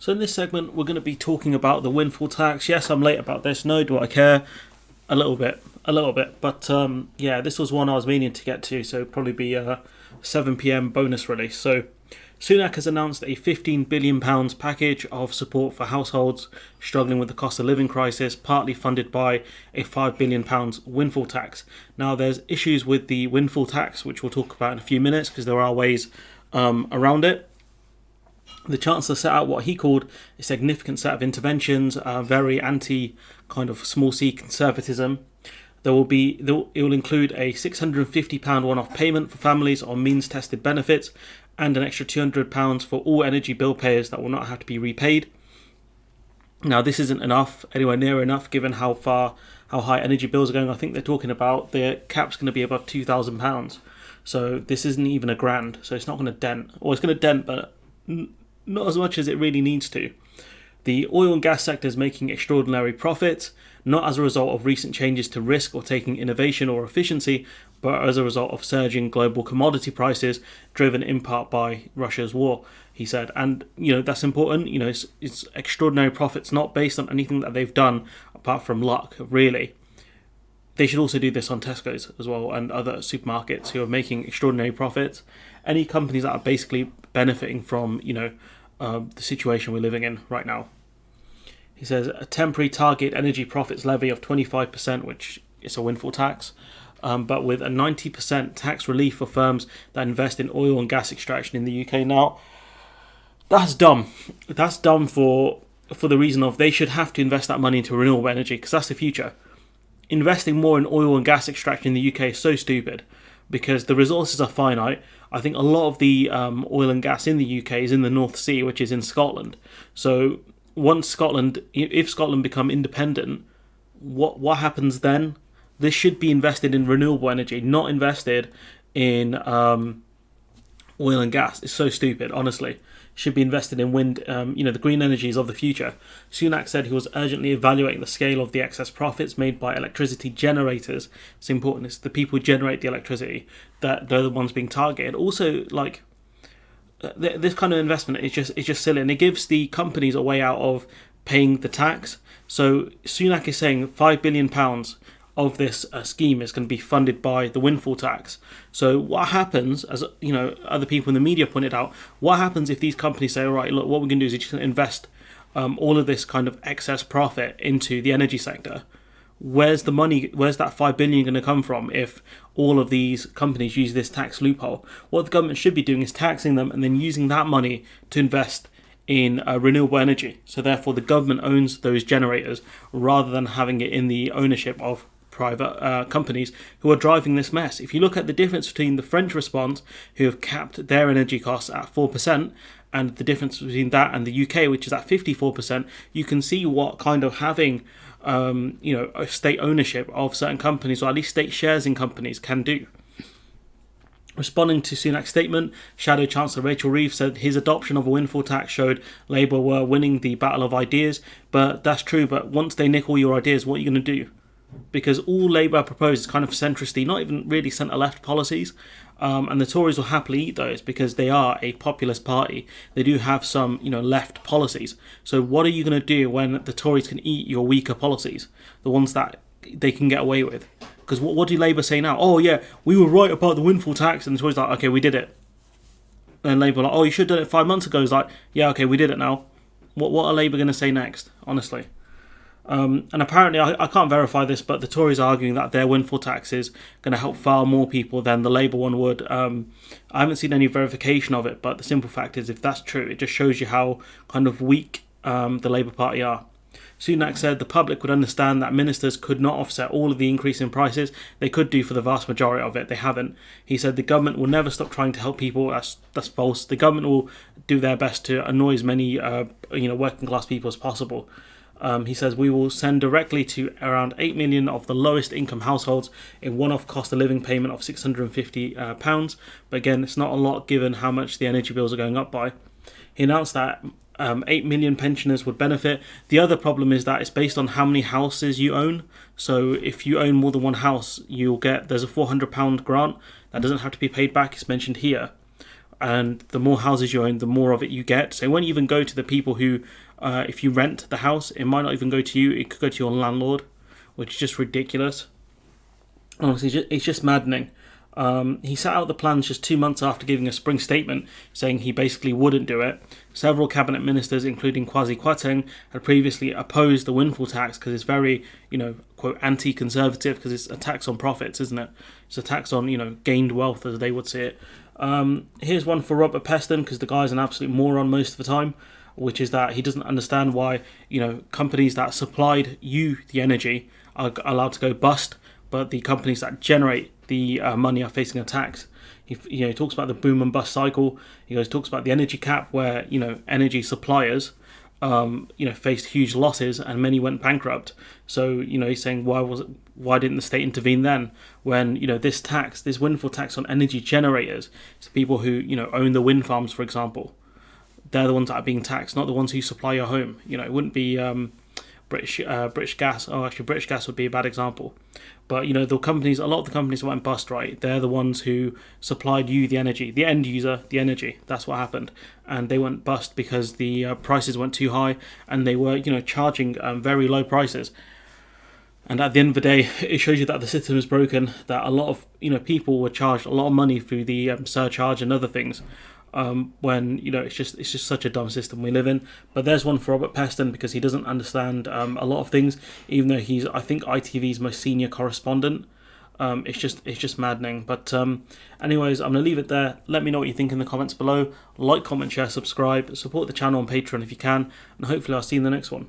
So in this segment, we're going to be talking about the windfall tax. Yes, I'm late about this. No, do I care? A little bit. But yeah, this was one I was meaning to get to, so it'll probably be a 7 p.m. bonus release. So Sunak has announced a £15 billion package of support for households struggling with the cost of living crisis, partly funded by a £5 billion windfall tax. Now, there's issues with the windfall tax, which we'll talk about in a few minutes, because there are ways around it. The Chancellor set out what he called a significant set of interventions, very anti kind of small c conservatism. It will include a £650 one-off payment for families on means-tested benefits and an extra £200 for all energy bill payers that will not have to be repaid. Now, this isn't anywhere near enough, given how high energy bills are going. I think they're talking about the cap's going to be above £2,000. So this isn't even a grand. So it's not going to dent, or it's going to dent, but not as much as it really needs to. The oil and gas sector is making extraordinary profits, not as a result of recent changes to risk or taking innovation or efficiency, but as a result of surging global commodity prices, driven in part by Russia's war, he said. And, that's important. It's extraordinary profits, not based on anything that they've done, apart from luck, really. They should also do this on Tesco's as well and other supermarkets who are making extraordinary profits. Any companies that are basically benefiting from, the situation we're living in right now. He says a temporary target energy profits levy of 25%, which is a windfall tax, but with a 90% tax relief for firms that invest in oil and gas extraction in the UK. Now, that's dumb. That's dumb for the reason of they should have to invest that money into renewable energy, because that's the future. Investing more in oil and gas extraction in the UK is so stupid, because the resources are finite. I think a lot of the oil and gas in the UK is in the North Sea, which is in Scotland. So if Scotland become independent, what happens then? This should be invested in renewable energy, not invested in oil and gas. It's so stupid, honestly. Should be invested in wind, the green energies of the future. Sunak said he was urgently evaluating the scale of the excess profits made by electricity generators. It's important. It's the people who generate the electricity that they're the ones being targeted. Also, this kind of investment is just silly, and it gives the companies a way out of paying the tax. So Sunak is saying £5 billion of this scheme is going to be funded by the windfall tax. So what happens, as other people in the media pointed out, what happens if these companies say, all right, look, what we're going to do is we're just going to invest all of this kind of excess profit into the energy sector? Where's the money? Where's that $5 billion going to come from if all of these companies use this tax loophole? What the government should be doing is taxing them and then using that money to invest in renewable energy. So therefore the government owns those generators rather than having it in the ownership of private companies who are driving this mess. If you look at the difference between the French response, who have capped their energy costs at 4%, and the difference between that and the UK, which is at 54%, you can see what kind of having a state ownership of certain companies, or at least state shares in companies, can do. Responding to Sunak's statement, Shadow Chancellor Rachel Reeves said his adoption of a windfall tax showed Labour were winning the battle of ideas. But that's true, but once they nick all your ideas, what are you going to do? Because all Labour proposes is kind of centristy, not even really centre-left policies. And the Tories will happily eat those because they are a populist party. They do have some, left policies. So what are you going to do when the Tories can eat your weaker policies? The ones that they can get away with? Because what do Labour say now? Oh yeah, we were right about the windfall tax. And the Tories are like, okay, we did it. And Labour are like, oh, you should have done it 5 months ago. It's like, yeah, okay, we did it now. What are Labour going to say next, honestly? And apparently, I can't verify this, but the Tories are arguing that their windfall tax is going to help far more people than the Labour one would. I haven't seen any verification of it, but the simple fact is, if that's true, it just shows you how kind of weak the Labour Party are. Sunak said the public would understand that ministers could not offset all of the increase in prices. They could do for the vast majority of it. They haven't. He said the government will never stop trying to help people. That's false. The government will do their best to annoy as many working class people as possible. He says we will send directly to around 8 million of the lowest income households a one-off cost of living payment of £650. But again, it's not a lot given how much the energy bills are going up by. He announced that 8 million pensioners would benefit. The other problem is that it's based on how many houses you own. So if you own more than one house, there's a £400 grant that doesn't have to be paid back. It's mentioned here. and the more houses you own, the more of it you get. So it won't even go to the people who, if you rent the house, it might not even go to you. It could go to your landlord, which is just ridiculous. Honestly, it's just maddening. He set out the plans just 2 months after giving a spring statement saying he basically wouldn't do it. Several cabinet ministers, including Kwasi Kwarteng, had previously opposed the windfall tax because it's very, quote, anti-conservative, because it's a tax on profits, isn't it? It's a tax on, gained wealth, as they would say it. Here's one for Robert Peston, because the guy's an absolute moron most of the time, which is that he doesn't understand why, companies that supplied you the energy are allowed to go bust, but the companies that generate the money are facing a tax. He talks about the boom and bust cycle. He talks about the energy cap, where energy suppliers faced huge losses and many went bankrupt. So he's saying, why didn't the state intervene then, when this windfall tax on energy generators, so people who own the wind farms, for example, they're the ones that are being taxed, not the ones who supply your home. It wouldn't be British Gas. Oh, actually, British Gas would be a bad example. But a lot of the companies that went bust, right? They're the ones who supplied you the energy, the end user, the energy. That's what happened, and they went bust because the prices went too high, and they were charging very low prices. And at the end of the day, it shows you that the system is broken. That a lot of people were charged a lot of money through the surcharge and other things. When it's just such a dumb system we live in. But there's one for Robert Peston, because he doesn't understand a lot of things, even though he's, I think, ITV's most senior correspondent. It's just maddening. But anyways, I'm gonna leave it there. Let me know what you think in the comments below. Like, comment, share, subscribe, support the channel on Patreon if you can, and hopefully I'll see you in the next one.